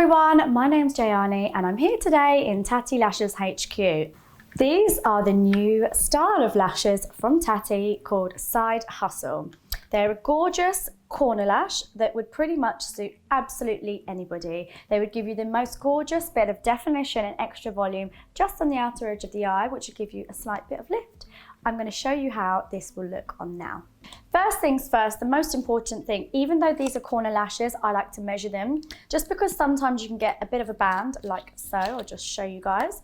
everyone, my name's Jeyanney and I'm here today in TATTI Lashes HQ. These are the new style of lashes from TATTI called Side Hustle. They're a gorgeous corner lash that would pretty much suit absolutely anybody. They would give you the most gorgeous bit of definition and extra volume just on the outer edge of the eye, which would give you a slight bit of lift. I'm going to show you how this will look on now. First things first, the most important thing, even though these are corner lashes, I like to measure them just because sometimes you can get a bit of a band like so. I'll just show you guys.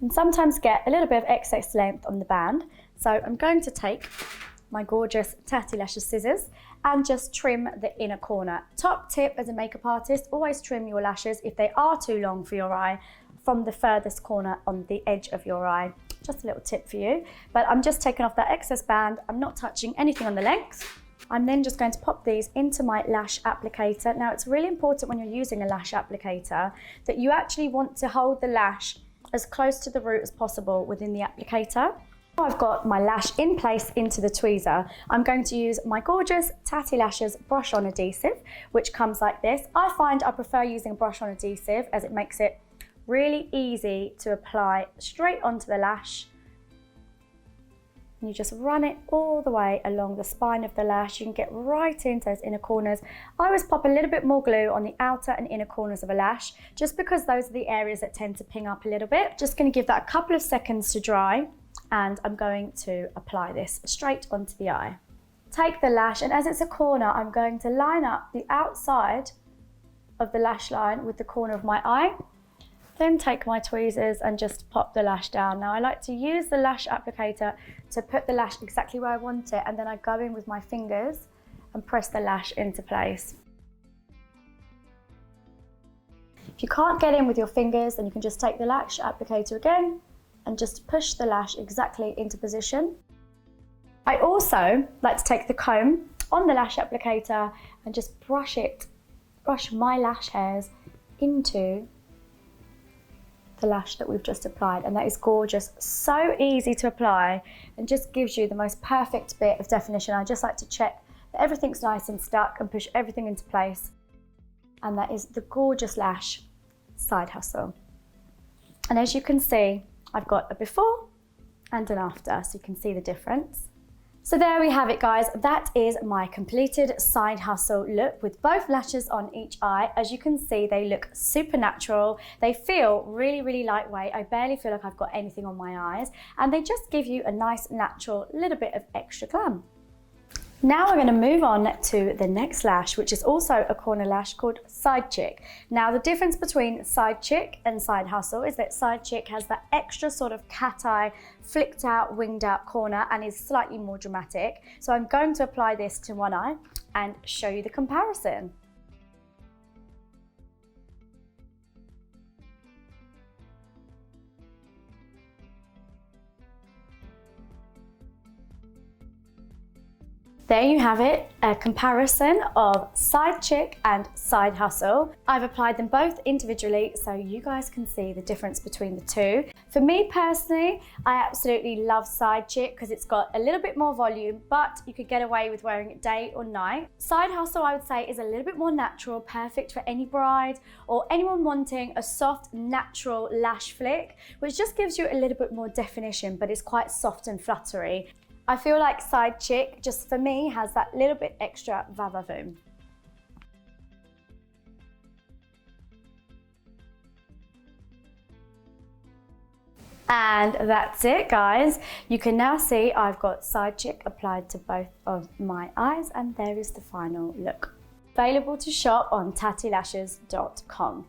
And sometimes get a little bit of excess length on the band. So I'm going to take my gorgeous TATTI Lashes scissors and just trim the inner corner. Top tip as a makeup artist, always trim your lashes if they are too long for your eye from the furthest corner on the edge of your eye. Just a little tip for you. But I'm just taking off that excess band. I'm not touching anything on the length. I'm then just going to pop these into my lash applicator. Now it's really important when you're using a lash applicator that you actually want to hold the lash as close to the root as possible within the applicator. I've got my lash in place into the tweezer. I'm going to use my gorgeous TATTI Lashes brush on adhesive, which comes like this. I find I prefer using a brush on adhesive as it makes it really easy to apply straight onto the lash. And you just run it all the way along the spine of the lash. You can get right into those inner corners. I always pop a little bit more glue on the outer and inner corners of a lash, just because those are the areas that tend to ping up a little bit. Just going to give that a couple of seconds to dry, and I'm going to apply this straight onto the eye. Take the lash, and as it's a corner, I'm going to line up the outside of the lash line with the corner of my eye. Then take my tweezers and just pop the lash down. Now I like to use the lash applicator to put the lash exactly where I want it, and then I go in with my fingers and press the lash into place. If you can't get in with your fingers, then you can just take the lash applicator again and just push the lash exactly into position. I also like to take the comb on the lash applicator and just brush my lash hairs into the lash that we've just applied, and that is gorgeous. So easy to apply and just gives you the most perfect bit of definition. I just like to check that everything's nice and stuck and push everything into place. And that is the gorgeous lash Side Hustle. And as you can see, I've got a before and an after, so you can see the difference. So there we have it, guys. That is my completed Side Hustle look with both lashes on each eye. As you can see, they look super natural. They feel really, really lightweight. I barely feel like I've got anything on my eyes, and they just give you a nice, natural little bit of extra glam. Now we're going to move on to the next lash, which is also a corner lash called Side Chick. Now the difference between Side Chick and Side Hustle is that Side Chick has that extra sort of cat eye, flicked out, winged out corner and is slightly more dramatic. So I'm going to apply this to one eye and show you the comparison. There you have it, a comparison of Side Chick and Side Hustle. I've applied them both individually so you guys can see the difference between the two. For me personally, I absolutely love Side Chick because it's got a little bit more volume, but you could get away with wearing it day or night. Side Hustle, I would say, is a little bit more natural, perfect for any bride or anyone wanting a soft, natural lash flick, which just gives you a little bit more definition, but it's quite soft and fluttery. I feel like Side Chick, just for me, has that little bit extra va-va-voom. And that's it, guys. You can now see I've got Side Chick applied to both of my eyes, and there is the final look. Available to shop on tattilashes.com.